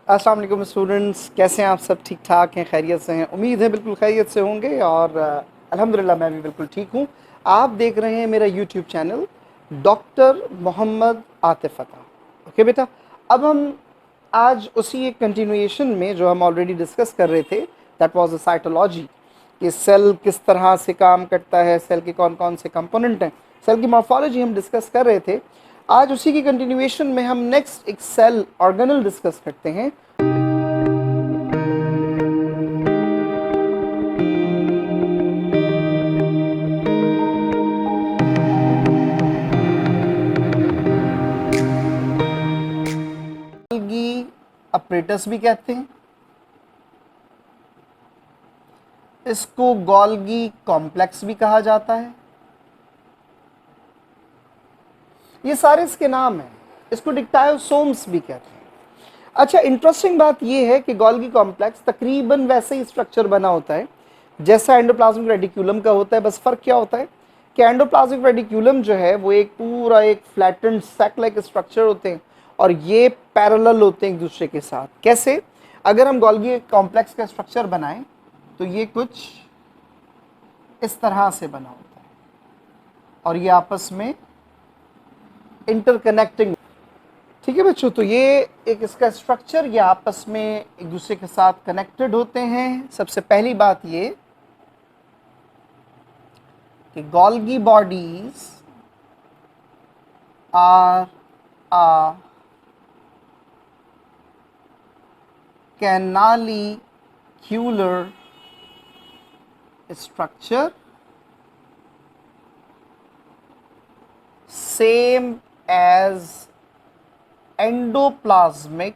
अस्सलाम वालेकुम स्टूडेंट्स, कैसे हैं आप? सब ठीक ठाक हैं, खैरियत से हैं? उम्मीद है बिल्कुल खैरियत से होंगे और अल्हम्दुलिल्लाह मैं भी बिल्कुल ठीक हूँ। आप देख रहे हैं मेरा YouTube channel doctor Mohammad Atif Ata. Okay बेटा, अब हम आज उसी एक कंटिन्यूएशन में जो हम ऑलरेडी डिस्कस कर रहे थे, दैट वाज द साइटोलॉजी, कि सेल किस तरह से काम करता है, सेल के कौन कौन से कंपोनेंट हैं, सेल की मॉर्फोलॉजी हम डिस्कस कर रहे थे। आज उसी की कंटिन्यूएशन में हम नेक्स्ट एक सेल ऑर्गेनल डिस्कस करते हैं। गोल्गी अपरेटस भी कहते हैं, इसको गोल्गी कॉम्प्लेक्स भी कहा जाता है। ये सारे इसके नाम हैं। इसको डिक्टायोसोम्स भी कहते हैं। अच्छा, इंटरेस्टिंग बात यह है कि गोल्गी कॉम्प्लेक्स तकरीबन वैसे ही स्ट्रक्चर बना होता है जैसा एंडोप्लाज्मिक रेटिक्यूलम का होता है। बस फर्क क्या होता है कि एंडोप्लाज्मिक रेटिक्यूलम जो है वो एक पूरा एक फ्लैटेंड सैक लाइक स्ट्रक्चर होते हैं और ये पैरेलल होते हैं एक दूसरे के साथ। कैसे? अगर हम गोल्गी कॉम्प्लेक्स का स्ट्रक्चर बनाएं तो ये कुछ इस तरह से बना होता है और ये आपस में इंटरकनेक्टिंग। ठीक है बच्चों, तो ये एक इसका स्ट्रक्चर, ये आपस में एक दूसरे के साथ कनेक्टेड होते हैं। सबसे पहली बात ये कि Golgi bodies are a canalicular structure same as endoplasmic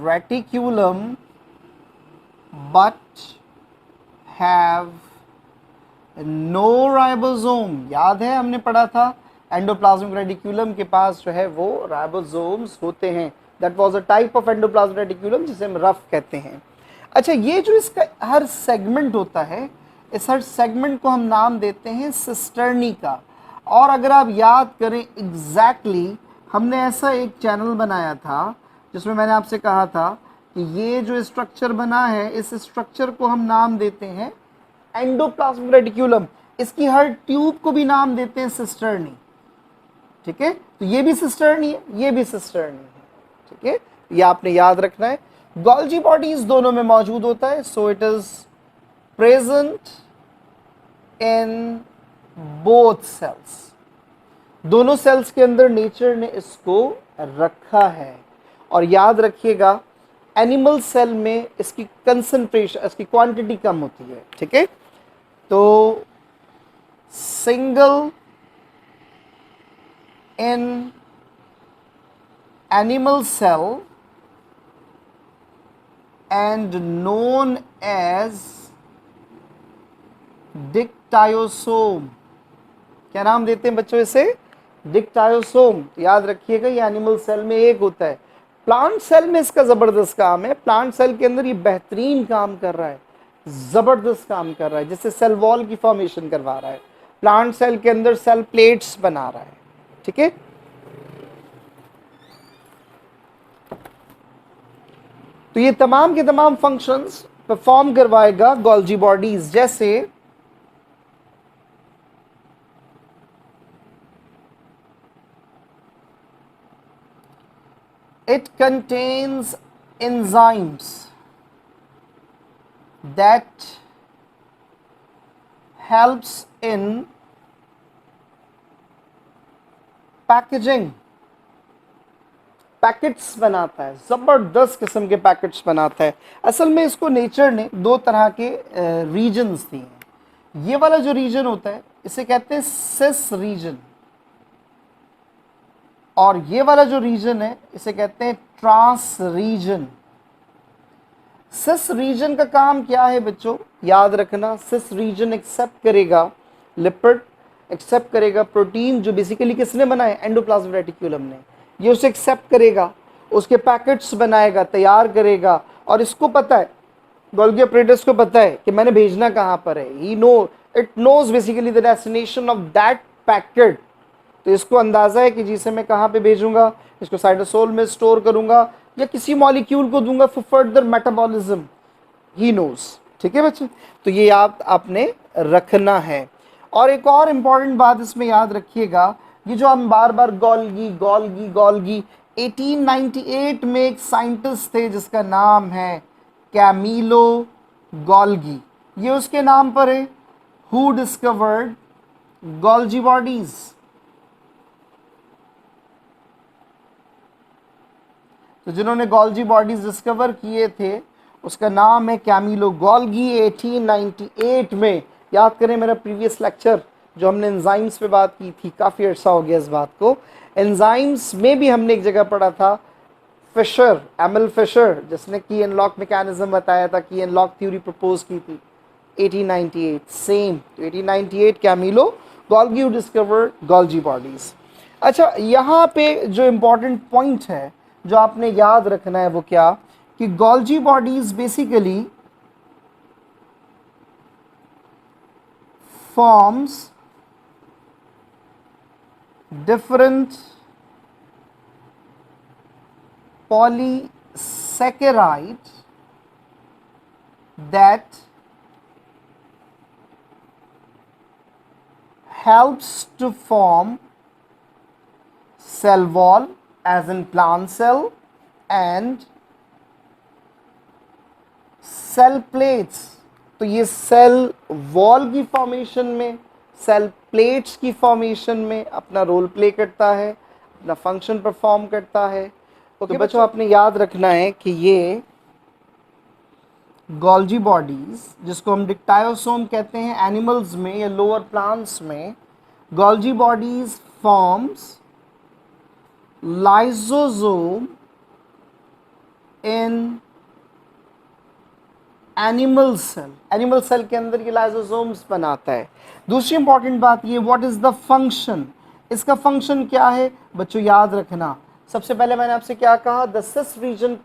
reticulum but have no ribosome। याद है हमने पढ़ा था एंडोप्लाज्मिक रेटिक्यूलम के पास जो है वो राइबोसोम्स होते हैं। That was a type of endoplasmic reticulum जिसे हम रफ कहते हैं। अच्छा, ये जो इसका हर सेगमेंट होता है, इस हर सेगमेंट को हम नाम देते हैं सिस्टर्नी का। और अगर आप याद करें एग्जैक्टली हमने ऐसा एक चैनल बनाया था जिसमें मैंने आपसे कहा था कि ये जो स्ट्रक्चर बना है, इस स्ट्रक्चर को हम नाम देते हैं एंडोप्लाज्मिक रेटिक्यूलम। इसकी हर ट्यूब को भी नाम देते हैं सिस्टर्नी। ठीक है, तो ये भी सिस्टर्नी है, ये भी सिस्टर्नी है। ठीक है, ये आपने याद रखना है। गोल्गी बॉडीज दोनों में मौजूद होता है, so it is present in both cells. दोनों सेल्स के अंदर नेचर ने इसको रखा है। और याद रखिएगा एनिमल सेल में इसकी कंसंट्रेशन, इसकी क्वांटिटी कम होती है। ठीक है, तो single in animal cell and known as डिक्टायोसोम। क्या नाम देते हैं बच्चों इसे? डिक्टायोसोम। याद रखिएगा ये एनिमल सेल में एक होता है। प्लांट सेल में इसका जबरदस्त काम है। प्लांट सेल के अंदर ये बेहतरीन काम कर रहा है, जबरदस्त काम कर रहा है, जैसे सेल वॉल की फॉर्मेशन करवा रहा है। प्लांट सेल के अंदर सेल प्लेट्स बना रहा है। ठीक है, तो ये तमाम के तमाम फंक्शंस परफॉर्म करवाएगा गोल्गी बॉडीज। जैसे it contains enzymes that helps in packaging. Packets बनाता है, जबरदस्त किस्म के पैकेट्स बनाता है। असल में इसको नेचर ने दो तरह के रीजन्स दिए हैं। ये वाला जो रीजन होता है इसे कहते हैं सिस रीजन, और ये वाला जो रीजन है इसे कहते हैं ट्रांस रीजन। सिस रीजन का काम क्या है बच्चों? याद रखना, सिस रीजन एक्सेप्ट करेगा लिपिड, एक्सेप्ट करेगा प्रोटीन जो बेसिकली किसने बनाए? एंडोप्लाज्मिक रेटिक्यूलम ने। ये उसे एक्सेप्ट करेगा, उसके पैकेट्स बनाएगा, तैयार करेगा। और इसको पता है, गोल्गी अपरेटस को पता है कि मैंने भेजना कहाँ पर है। He know, it knows basically the destination of that packet तो इसको अंदाज़ा है कि जिसे मैं कहाँ पे भेजूंगा, इसको साइटोसोल में स्टोर करूंगा या किसी मॉलिक्यूल को दूंगा for further metabolism, he knows. ठीक है बच्चे, तो ये याद आपने रखना है। और एक और इम्पॉर्टेंट बात इसमें याद रखिएगा, ये जो हम बार बार गोल्गी गोल्गी गोल्गी, 1898 में एक साइंटिस्ट थे जिसका नाम है कैमिलो गोल्गी, ये उसके नाम पर है। Who discovered Golgi bodies? तो जिन्होंने गोल्जी बॉडीज डिस्कवर किए थे उसका नाम है कैमिलो गोल्गी, 1898 में। याद करें मेरा प्रीवियस लेक्चर जो हमने एंजाइम्स पे बात की थी, काफ़ी अर्सा हो गया इस बात को। एंजाइम्स में भी हमने एक जगह पढ़ा था फिशर, एमएल फिशर, जिसने की एन लॉक मैकेनिज्म बताया था, की एन लॉक थ्योरी प्रपोज की थी, 1898 सेम। तो 1898 Camillo Golgi who discover Golgi bodies. अच्छा, यहाँ पे जो इम्पोर्टेंट पॉइंट है जो आपने याद रखना है वो क्या, कि Golgi bodies basically forms different polysaccharide that helps to form cell wall as in plant cell and cell plates। तो ये सेल वॉल की फॉर्मेशन में, सेल प्लेट्स की फॉर्मेशन में अपना रोल प्ले करता है, अपना फंक्शन परफॉर्म करता है। ओके बच्चों, आपने याद रखना है कि ये गोल्जी बॉडीज, जिसको हम डिक्टायोसोम कहते हैं एनिमल्स में या लोअर प्लांट्स में, Golgi bodies forms lysosome in animal cell. Animal cell के अंदर ये लाइसोसोम्स बनाता है। दूसरी इंपॉर्टेंट बात ये, व्हाट इज द फंक्शन, इसका फंक्शन क्या है बच्चों याद रखना। सबसे पहले मैंने आपसे क्या कहा, the cis region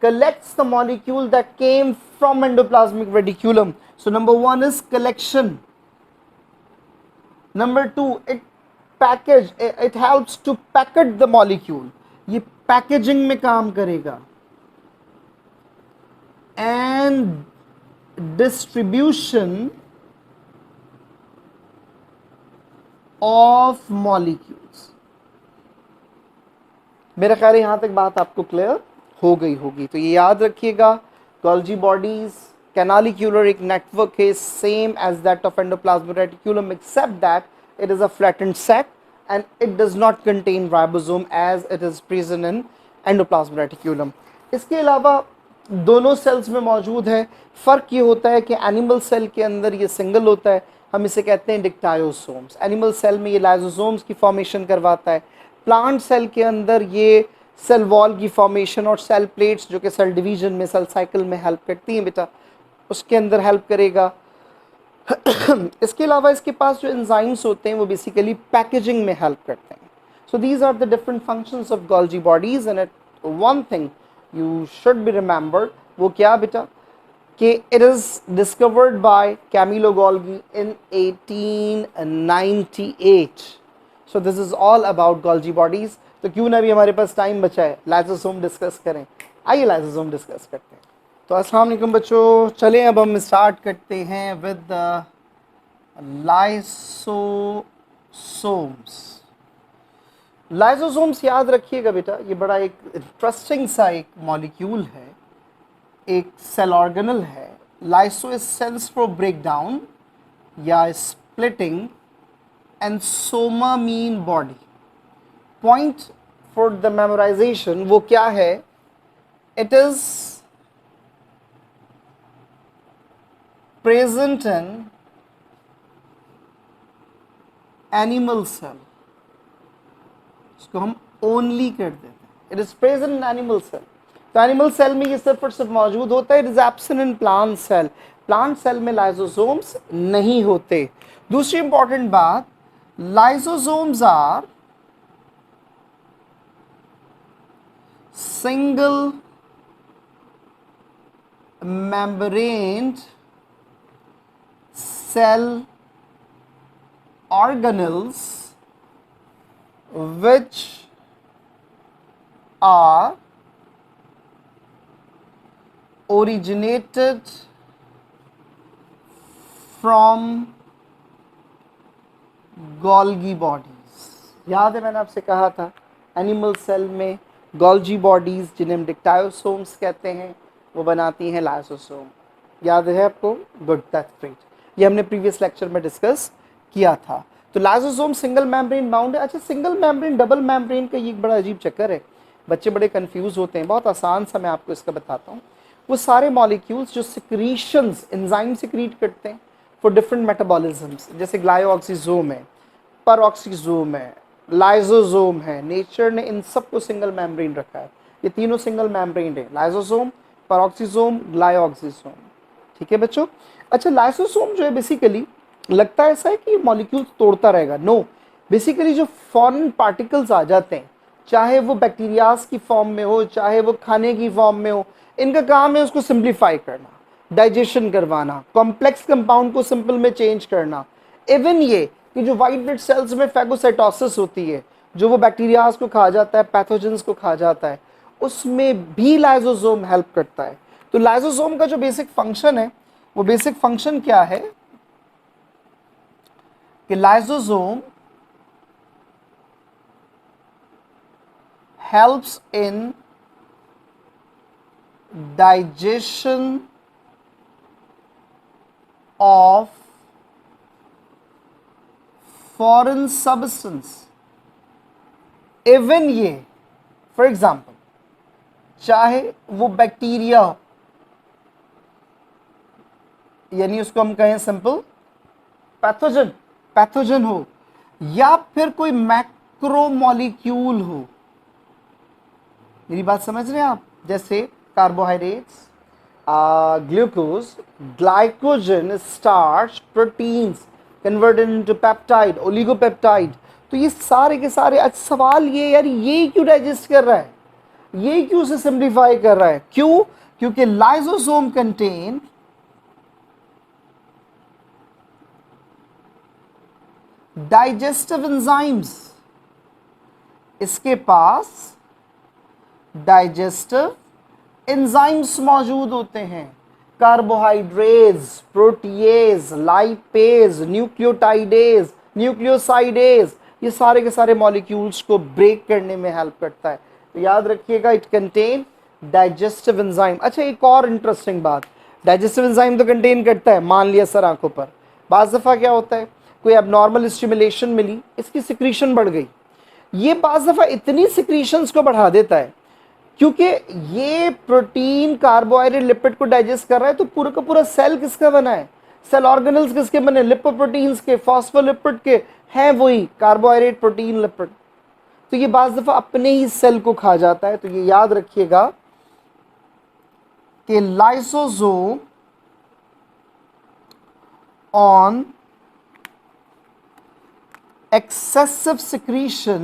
collects the molecule that came from endoplasmic reticulum. So number 1 is collection. Number 2, it helps to packet the molecule. ये पैकेजिंग में काम करेगा। And distribution of molecules। मेरा ख्याल है यहां तक बात आपको क्लियर हो गई होगी। तो ये याद रखिएगा, गोल्जी बॉडीज कैनालिक्यूलर एक नेटवर्क है same as that of endoplasmic reticulum, except that it is a flattened sac and it does not contain ribosome as it is present in endoplasmic reticulum। इसके अलावा दोनों सेल्स में मौजूद है। फ़र्क ये होता है कि एनिमल सेल के अंदर ये सिंगल होता है, हम इसे कहते हैं डिक्टायोसोम्स। एनिमल सेल में ये लाइसोसोम्स की फॉर्मेशन करवाता है। प्लांट सेल के अंदर ये सेल वॉल की फॉर्मेशन और सेल प्लेट्स जो कि सेल डिवीजन में, सेल साइकिल में हेल्प करती हैं बेटा, उसके अंदर हेल्प करेगा। इसके अलावा इसके पास जो एंजाइम्स होते हैं वो बेसिकली पैकेजिंग में हेल्प करते हैं। So these are the different functions of Golgi bodies and one thing you should be remembered, वो क्या बेटा, कि it is discovered by Camillo Golgi in 1898। So this is all about Golgi bodies. तो क्यों ना भी हमारे पास टाइम बचा है लाइसोसोम डिस्कस करें। आइए लाइसोसोम डिस्कस करते हैं। तो अस्सलाम वालेकुम बच्चों, चलें अब हम स्टार्ट करते हैं विद लाइसोसोम्स। लाइसोसोम्स याद रखिएगा बेटा, ये बड़ा एक इंटरेस्टिंग सा एक मॉलिक्यूल है, एक सेल ऑर्गेनल है। Lyso is cells for break down या splitting and soma mean body. Point for the memorization वो क्या है, it is present in animal cell. इसको हम ओनली कर देते हैं, it is present in animal cell. तो एनिमल सेल में ये सिर्फ और सिर्फ मौजूद होता है। It is absent in plant cell. Plant cell में लाइसोसोम्स नहीं होते। दूसरी इंपॉर्टेंट बात, lysosomes are single membraneed cell organelles which are originated from Golgi bodies. याद है मैंने आपसे कहा था एनिमल सेल में गोल्गी बॉडीज जिन्हें हम डिक्टायोसोम्स कहते हैं वो बनाती हैं लाइसोसोम। याद है आपको? Good, that's great. ये हमने प्रीवियस लेक्चर में डिस्कस किया था। तो लाइसोसोम सिंगल मेम्ब्रेन बाउंड है। अच्छा, सिंगल मेम्ब्रेन डबल मेम्ब्रेन का ये एक बड़ा अजीब चक्कर है, बच्चे बड़े कंफ्यूज होते हैं। बहुत आसान सा मैं आपको इसका बताता हूँ। वो सारे मॉलिक्यूल्स जो सिक्रीशंस एंजाइम सिक्रीट करते हैं फॉर डिफरेंट मेटाबॉलिज्म्स, जैसे ग्लाइऑक्सीजोम है, परऑक्सीजोम है, लाइसोसोम है, नेचर ने इन सबको सिंगल मेम्ब्रेन रखा है। ये तीनों सिंगल मेम्ब्रेन है, लाइसोसोम, परऑक्सीजोम, ग्लाइऑक्सीजोम। ठीक है बच्चों? अच्छा, लाइसोसोम जो है बेसिकली लगता है ऐसा है कि मॉलिक्यूल्स तोड़ता रहेगा। नो, बेसिकली जो फॉरेन पार्टिकल्स आ जाते हैं, चाहे वो बैक्टीरियाज की फॉर्म में हो, चाहे वो खाने की फॉर्म में हो, इनका काम है उसको सिंप्लीफाई करना, डाइजेशन करवाना, कॉम्प्लेक्स कंपाउंड को सिंपल में चेंज करना। इवन ये कि जो वाइट ब्लड सेल्स में फैगोसाइटोसिस होती है, जो वो बैक्टीरियाज को खा जाता है, पैथोजेंस को खा जाता है, उसमें भी लाइसोसोम हेल्प करता है। तो लाइसोसोम का जो बेसिक फंक्शन है, वो बेसिक फंक्शन क्या है कि lysosome helps in digestion of foreign substance। Even ये फॉर एग्जाम्पल चाहे वो बैक्टीरिया हो, यानी उसको हम कहें सिंपल पैथोजन हो, या फिर कोई मैक्रोमोलिक्यूल हो। मेरी बात समझ रहे हैं आप? जैसे carbohydrates, glucose, glycogen, starch, proteins converted into peptide, oligopeptide. तो ये सारे के सारे, आज सवाल ये यार, ये क्यों डाइजेस्ट कर रहा है, ये क्यों उसे सिंप्लीफाई कर रहा है? क्यों? क्योंकि लाइसोसोम कंटेन डाइजेस्टिव एंजाइम्स। इसके पास डाइजेस्टिव एंजाइम्स मौजूद होते हैं। Carbohydrates, protease, lipase, nucleotidase, nucleosidase, ये सारे के सारे मॉलिक्यूल्स को ब्रेक करने में हेल्प करता है। तो याद रखिएगा, इट कंटेन डाइजेस्टिव एंजाइम। अच्छा, एक और इंटरेस्टिंग बात, डाइजेस्टिव एंजाइम तो कंटेन करता है, मान लिया सर आंखों पर, बाज़ दफ़ा क्या होता है, कोई एबनॉर्मल स्टिमुलेशन मिली, इसकी सिक्रीशन बढ़ गई। ये बाज़ दफ़ा इतनी सिक्रीशंस को बढ़ा देता है क्योंकि ये प्रोटीन, कार्बोहाइड्रेट, लिपिड को डाइजेस्ट कर रहा है। तो पूरा का पूरा सेल किसका बना है? सेल ऑर्गेनल्स किसके बने? लिपोप्रोटीन्स के, फॉस्फोलिपिड के, हैं वही कार्बोहाइड्रेट, प्रोटीन, लिपिड। तो ये बाज़ दफ़ा अपने ही सेल को खा जाता है। तो ये याद रखिएगा कि lysosome on excessive secretion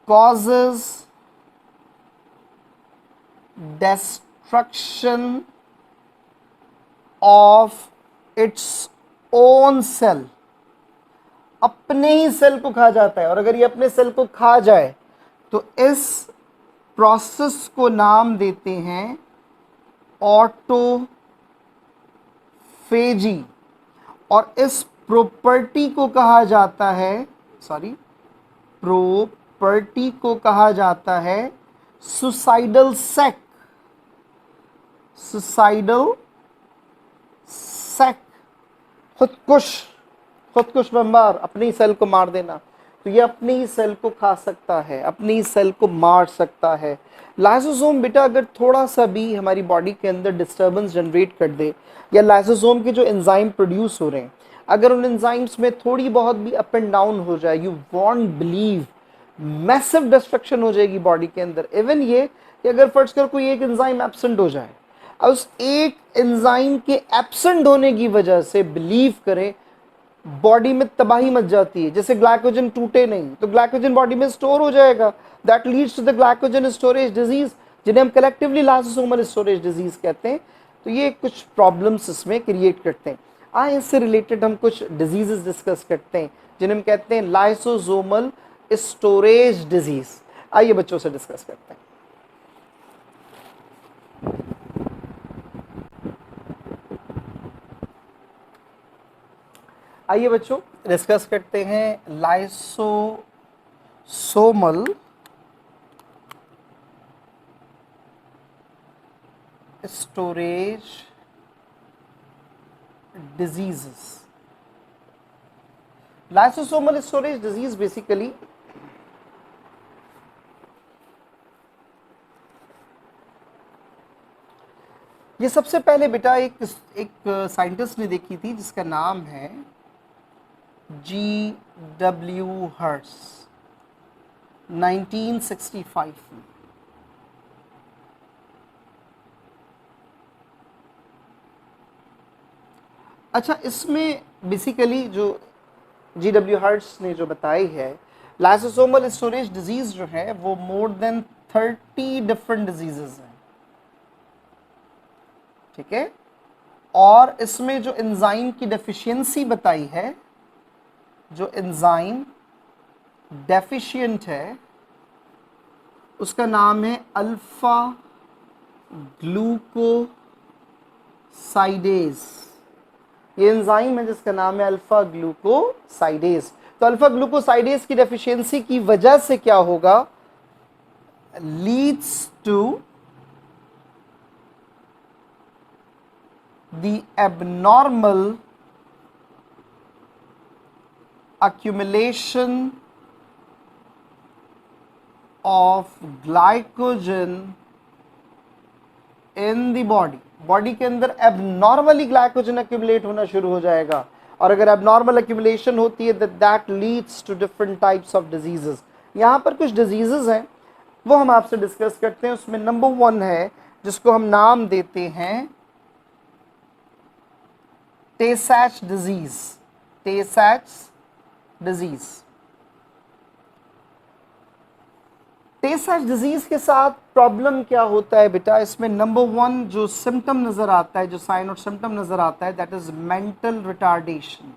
causes destruction of its own cell। अपने ही सेल को खा जाता है। और अगर ये अपने सेल को खा जाए तो इस प्रोसेस को नाम देते हैं ऑटोफेजी। और इस प्रॉपर्टी को कहा जाता है, प्रॉपर्टी को कहा जाता है सुसाइडल सेक। सुसाइडल सेक, खुदकुश बमबार, अपनी सेल को मार देना। तो ये अपनी ही सेल को खा सकता है, अपनी ही सेल को मार सकता है। लाइसोसोम बेटा अगर थोड़ा सा भी हमारी बॉडी के अंदर डिस्टर्बेंस जनरेट कर दे, या लाइसोसोम के जो एंजाइम प्रोड्यूस हो रहे हैं, अगर उन एंजाइम्स में थोड़ी बहुत भी अप एंड डाउन हो जाए, you won't believe massive destruction हो जाएगी बॉडी के अंदर। इवन ये कि अगर फर्ज कर कोई एक एंजाइम एब्सेंट हो जाए, और उस एक एंजाइम के एब्सेंट होने की वजह से बिलीव करें बॉडी में तबाही मच जाती है। जैसे ग्लाइकोजन टूटे नहीं तो ग्लाइकोजन बॉडी में स्टोर हो जाएगा, that leads to the glycogen storage disease, जिन्हें हम कलेक्टिवली लाइसोसोमल स्टोरेज डिजीज कहते हैं। तो ये कुछ प्रॉब्लम्स इसमें क्रिएट करते हैं। आए इससे रिलेटेड हम कुछ डिजीजेस डिस्कस करते हैं जिन्हें हम कहते हैं लाइसोसोमल स्टोरेज डिजीज। आइए बच्चों से डिस्कस करते हैं। आइए बच्चों डिस्कस करते हैं lysosomal storage diseases. Lysosomal storage disease basically ये सबसे पहले बेटा एक साइंटिस्ट ने देखी थी जिसका नाम है G.W. हर्ट्स 1965 में। अच्छा, इसमें बेसिकली जो G.W. हर्ट्स ने जो बताई है लाइसोसोमल स्टोरेज डिजीज जो है वो मोर देन 30 डिफरेंट डिजीजेस हैं, ठीक है। और इसमें जो एंजाइम की डेफिशिएंसी बताई है, जो एंजाइम डेफिशिएंट है उसका नाम है अल्फा ग्लूकोसाइडेज। ये एंजाइम है जिसका नाम है अल्फा ग्लूकोसाइडेज। तो अल्फा ग्लूकोसाइडेज की डेफिशिएंसी की वजह से क्या होगा, leads to the abnormal accumulation of glycogen in the body। Body के अंदर एबनॉर्मली ग्लाइकोजन एक्यूमुलेट होना शुरू हो जाएगा, और अगर एबनॉर्मल एक्यूमुलेशन होती है that leads to different types of diseases. यहाँ पर कुछ डिजीजेस हैं वो हम आपसे डिस्कस करते हैं। उसमें नंबर 1 है जिसको हम नाम देते हैं टे-सैच डिजीज। टे-सैच डिजीज, टे-सैच डिजीज के साथ प्रॉब्लम क्या होता है बेटा, इसमें नंबर 1 जो सिम्टम नजर आता है, जो साइन और सिम्टम नजर आता है, दैट इज मेंटल रिटार्डेशन,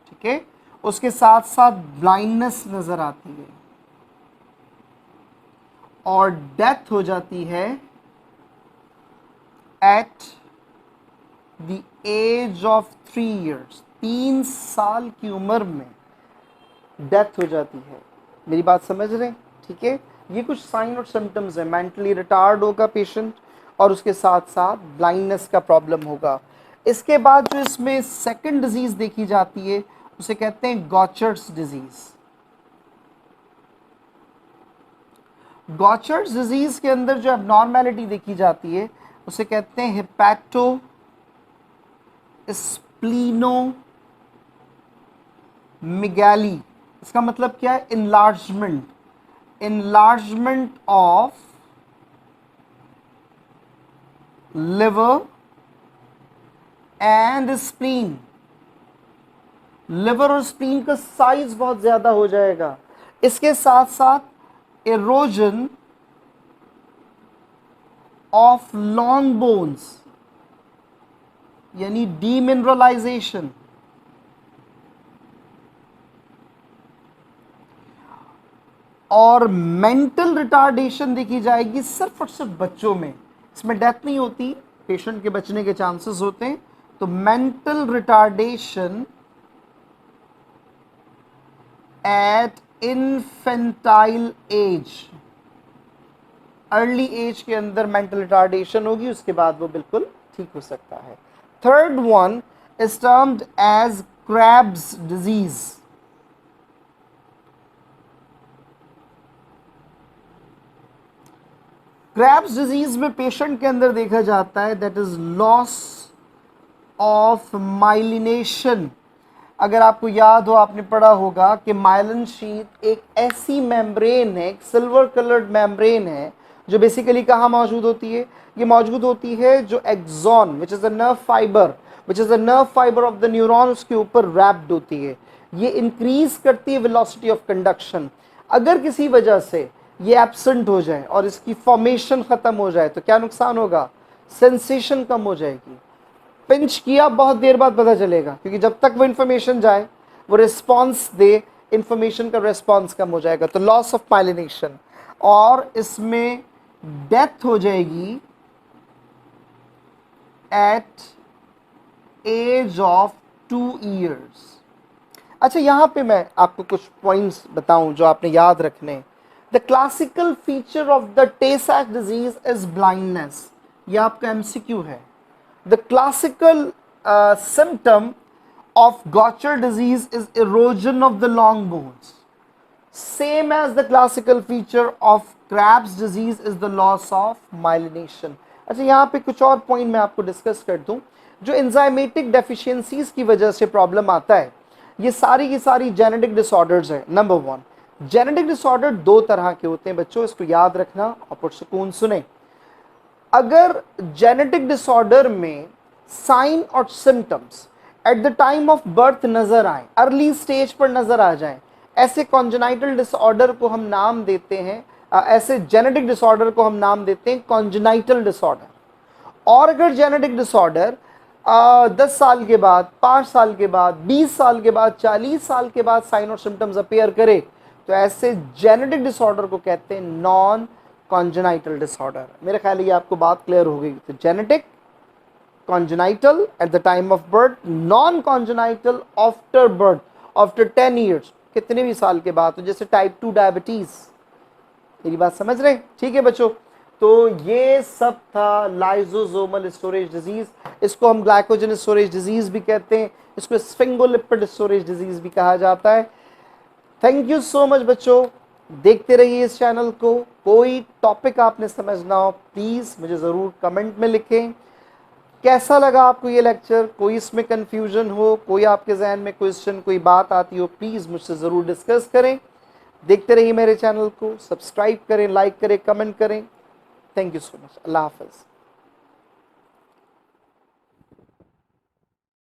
ठीक है। उसके साथ साथ ब्लाइंडनेस नजर आती है और डेथ हो जाती है at the age of 3 years। 3 साल की उम्र में डेथ हो जाती है। मेरी बात समझ रहे हैं, ठीक है। ये कुछ साइन और सिम्टम्स है, मेंटली रिटार्ड होगा पेशेंट और उसके साथ साथ ब्लाइंडनेस का प्रॉब्लम होगा। इसके बाद जो इसमें सेकंड डिजीज देखी जाती है उसे कहते हैं गॉचर्स डिजीज। गॉचर्स डिजीज के अंदर जो एबनॉर्मेलिटी देखी जाती है उसे कहते हैं हेपेटो स्प्लीनोमेगाली। इसका मतलब क्या है, enlargement of liver and spleen। Liver और स्प्लीन का साइज बहुत ज्यादा हो जाएगा। इसके साथ साथ erosion of long bones यानी डीमिनरलाइजेशन। और मेंटल रिटार्डेशन देखी जाएगी सिर्फ और सिर्फ बच्चों में। इसमें डेथ नहीं होती, पेशेंट के बचने के चांसेस होते हैं। तो mental retardation at infantile age, early age के अंदर मेंटल रिटार्डेशन होगी, उसके बाद वो बिल्कुल ठीक हो सकता है। Third one is termed as Krabbe's disease. Krabbe's disease में पेशेंट के अंदर देखा जाता है that is loss of myelination. अगर आपको याद हो, आपने पढ़ा होगा कि माइलिन शीट एक ऐसी मेम्ब्रेन है, एक सिल्वर कलर्ड मेम्ब्रेन है जो बेसिकली कहाँ मौजूद होती है, ये मौजूद होती है जो axon which is a nerve fibre, which is a nerve fibre of the neuron, उसके ऊपर रैप्ड होती है। ये इंक्रीज करती है वेलोसिटी ऑफ कंडक्शन। अगर किसी वजह से ये एब्सेंट हो जाए और इसकी फॉर्मेशन खत्म हो जाए तो क्या नुकसान होगा, सेंसेशन कम हो जाएगी। पिंच किया बहुत देर बाद पता चलेगा, क्योंकि जब तक वो इंफॉर्मेशन जाए, वो रिस्पॉन्स दे, इंफॉर्मेशन का रिस्पॉन्स कम हो जाएगा, तो लॉस ऑफ माइलिनेशन। और इसमें डेथ हो जाएगी एट एज ऑफ 2 ईयर्स। अच्छा, यहां पे मैं आपको कुछ पॉइंट्स बताऊं जो आपने याद रखने हैं। The classical feature of the टे सैक डिजीज इज ब्लाइंडनेस, यह आपका एमसीक्यू है। The classical symptom of Gaucher disease is erosion of the long bones. Same as the classical feature of Krabs disease is the loss of myelination. अच्छा, यहाँ पे कुछ और point मैं आपको डिस्कस कर दूं। जो एंजाइमेटिक डेफिशिएंसीज की वजह से प्रॉब्लम आता है, ये सारी की सारी जेनेटिक डिसऑर्डर्स है। नंबर 1, जेनेटिक डिसऑर्डर 2 तरह के होते हैं बच्चों, इसको याद रखना और पुरसुकून सुने। अगर जेनेटिक डिसऑर्डर में साइन और symptoms at the time of birth नजर आए, अर्ली स्टेज पर नजर आ जाएं, ऐसे कॉन्जेनाइटल डिसऑर्डर को हम नाम देते हैं, ऐसे जेनेटिक डिसऑर्डर को हम नाम देते हैं कॉन्जेनाइटल डिसऑर्डर। और अगर जेनेटिक डिसऑर्डर 10 साल के बाद, 5 साल के बाद, 20 साल के बाद, 40 साल के बाद साइन और सिम्टम्स अपीयर करे, तो ऐसे जेनेटिक डिसऑर्डर को कहते हैं नॉन कॉन्जेनाइटल डिसऑर्डर। मेरे ख्याल ये आपको बात क्लियर हो गई। तो genetic, congenital at the time of birth, non congenital after birth, after 10 years, कितने भी साल के बाद, तो जैसे टाइप 2 डायबिटीज। मेरी बात समझ रहे? ठीक है बच्चों, तो ये सब था लाइसोसोमल स्टोरेज डिजीज। इसको हम ग्लाइकोजन स्टोरेज डिजीज भी कहते हैं, इसको स्फिंगोलिपिड स्टोरेज डिजीज भी कहा जाता है। थैंक यू सो मच बच्चों, देखते रहिए इस चैनल को। कोई टॉपिक आपने समझना हो प्लीज मुझे जरूर कमेंट में लिखें। कैसा लगा आपको ये लेक्चर? कोई इसमें कंफ्यूजन हो, कोई आपके जहन में क्वेश्चन, कोई बात आती हो, प्लीज़ मुझसे ज़रूर डिस्कस करें। देखते रहिए मेरे चैनल को, सब्सक्राइब करें, लाइक करें, कमेंट करें। Thank you so much. अल्लाह हाफ़िज़।